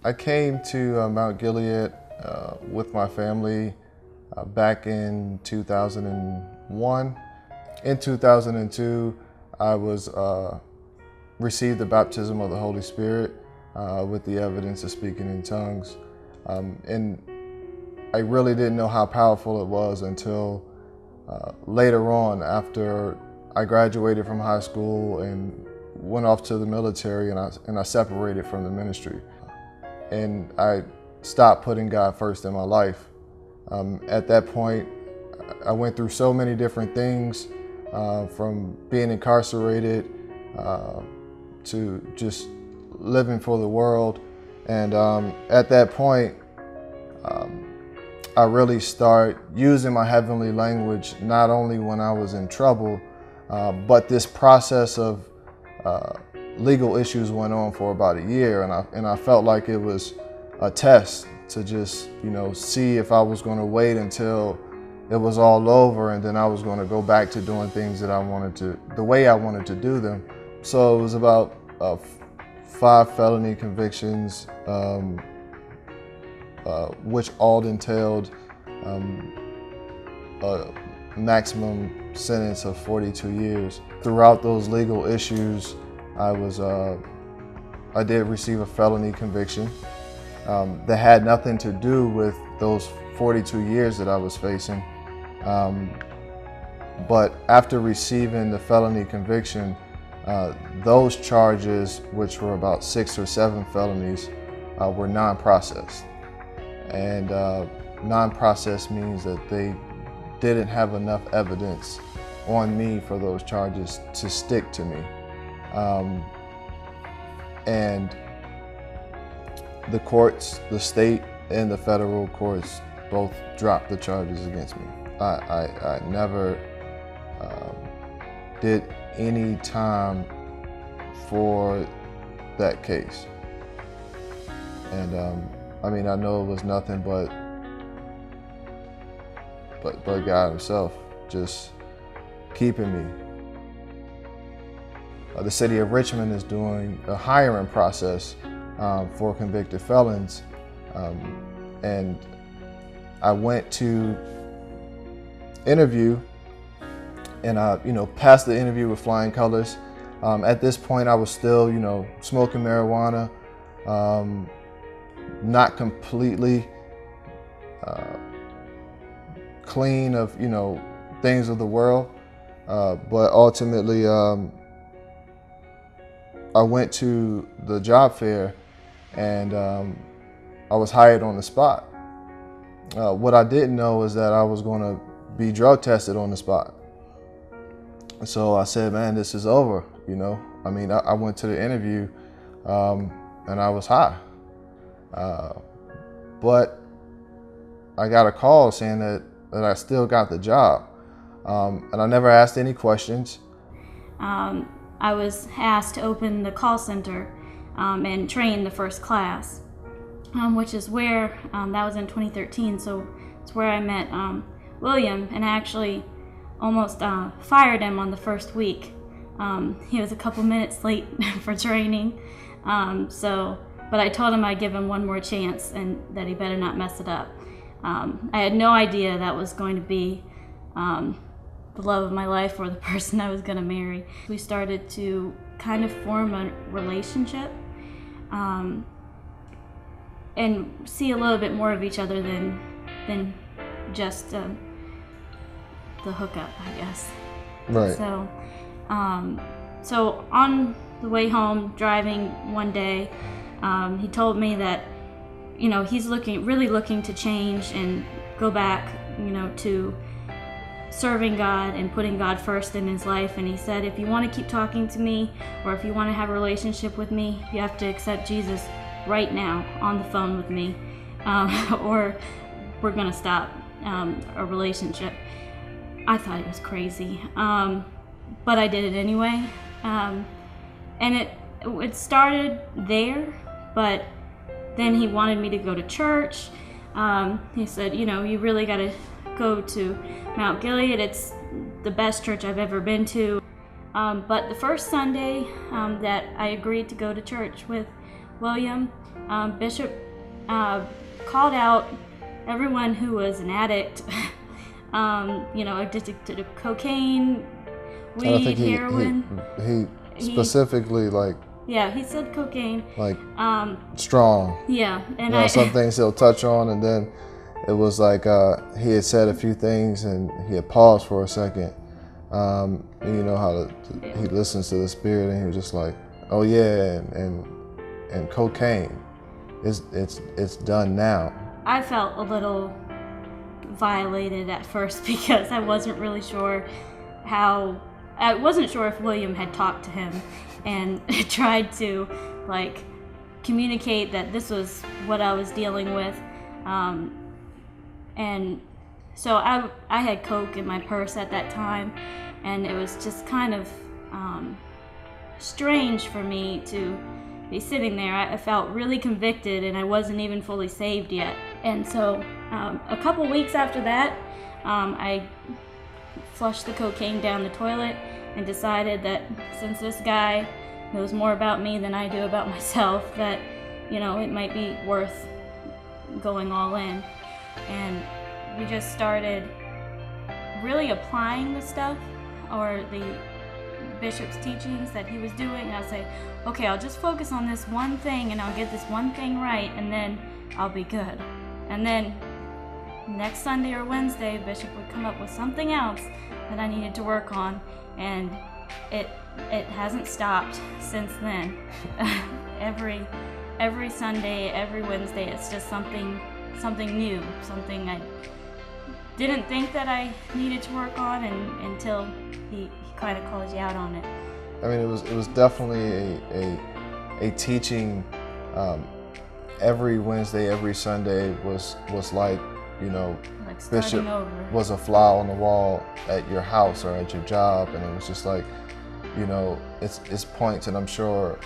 I came to Mount Gilead with my family back in 2001. In 2002, I was received the baptism of the Holy Spirit with the evidence of speaking in tongues. And I really didn't know how powerful it was until later on, after I graduated from high school and went off to the military, and I separated from the ministry. And I stopped putting God first in my life. At that point, I went through so many different things, from being incarcerated to just living for the world. And at that point, I really started using my heavenly language, not only when I was in trouble, but this process of legal issues went on for about a year, and I felt like it was a test to just, see if I was going to wait until it was all over, and then I was going to go back to doing things that I wanted to, the way I wanted to do them. So it was about 5 felony convictions, which all entailed a maximum sentence of 42 years. Throughout those legal issues, I did receive a felony conviction that had nothing to do with those 42 years that I was facing. But after receiving the felony conviction, those charges, which were about 6 or 7 felonies, were non-processed. And non-processed means that they didn't have enough evidence on me for those charges to stick to me. And the courts, the state and the federal courts, both dropped the charges against me. I never did any time for that case. And I know it was nothing but God himself just keeping me. The city of Richmond is doing a hiring process for convicted felons. And I went to interview, and I passed the interview with flying colors. At this point, I was still smoking marijuana, not completely clean of things of the world, but ultimately I went to the job fair, and I was hired on the spot. What I didn't know is that I was going to be drug tested on the spot. So I said, man, this is over, I went to the interview and I was high. But I got a call saying that I still got the job. And I never asked any questions. I was asked to open the call center and train the first class, which is where, that was in 2013, so it's where I met William, and I actually almost fired him on the first week. He was a couple minutes late for training, but I told him I'd give him one more chance and that he better not mess it up. I had no idea that was going to be the love of my life or the person I was going to marry. We started to kind of form a relationship and see a little bit more of each other than just the hookup, I guess. Right. So on the way home, driving one day, he told me that he's really looking to change and go back to serving God and putting God first in his life. And he said, if you want to keep talking to me, or if you want to have a relationship with me, you have to accept Jesus right now on the phone with me, or we're going to stop a relationship. I thought it was crazy, but I did it anyway. And it started there, but then he wanted me to go to church. He said, you really got to go to Mt.Gilead. It's the best church I've ever been to. But the first Sunday that I agreed to go to church with William, Bishop called out everyone who was an addict, addicted to cocaine, I don't weed, think heroin. he specifically Yeah, he said cocaine. Strong. Yeah, and some things he'll touch on, and then it was like he had said a few things, and he had paused for a second. And you know how he listens to the Spirit, and he was just like, "Oh yeah," and cocaine, it's done now. I felt a little violated at first because I wasn't really sure I wasn't sure if William had talked to him and tried to communicate that this was what I was dealing with. And so I had Coke in my purse at that time, and it was just kind of strange for me to be sitting there. I felt really convicted, and I wasn't even fully saved yet. And so a couple weeks after that, I flushed the cocaine down the toilet and decided that since this guy knows more about me than I do about myself, that it might be worth going all in. And we just started really applying the stuff, or the bishop's teachings that he was doing. I'll say, okay, I'll just focus on this one thing, and I'll get this one thing right, and then I'll be good. And then next Sunday or Wednesday, Bishop would come up with something else that I needed to work on, and it hasn't stopped since then. every Sunday, every Wednesday, it's just something new, something I didn't think that I needed to work on, and until he kind of calls you out on it. I mean, it was definitely a teaching. Every Wednesday, every Sunday was like Bishop was a fly on the wall at your house or at your job, and it was just like, it's points, and I'm sure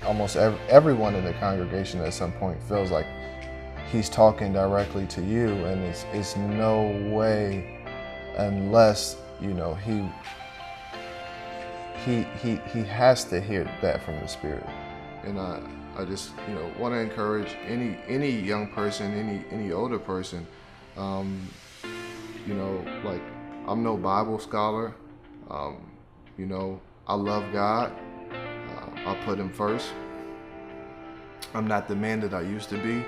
almost everyone in the congregation at some point feels like he's talking directly to you, and it's no way unless he has to hear that from the Spirit. And I just want to encourage any young person, any older person. I'm no Bible scholar. I love God. I put Him first. I'm not the man that I used to be.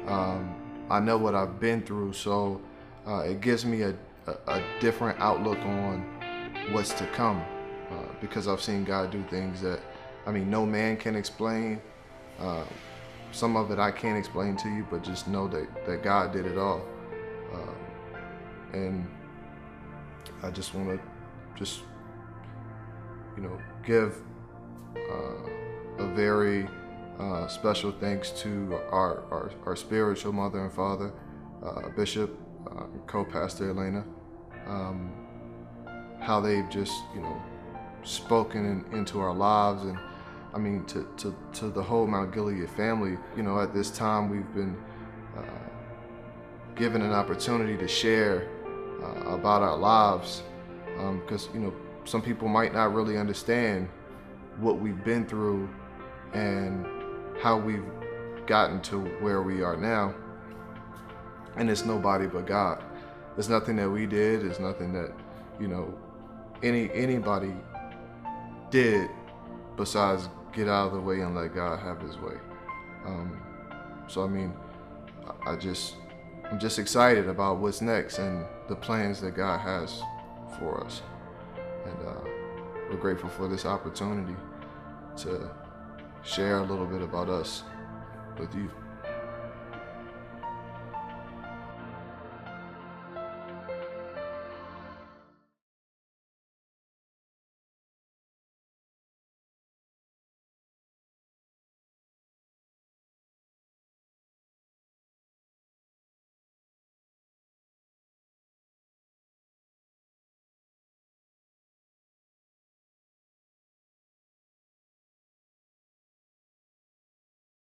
I know what I've been through, so it gives me a different outlook on what's to come, because I've seen God do things that, no man can explain. Some of it I can't explain to you, but just know that God did it all. And I just want to give a very special thanks to our spiritual mother and father, Bishop, co-pastor Elena, how they've just spoken into our lives, and to the whole Mt.Gilead family. At this time we've been given an opportunity to share about our lives, because some people might not really understand what we've been through and how we've gotten to where we are now. And it's nobody but God. There's nothing that we did. There's nothing that anybody did besides get out of the way and let God have His way. I'm just excited about what's next and the plans that God has for us. And we're grateful for this opportunity to share a little bit about us with you.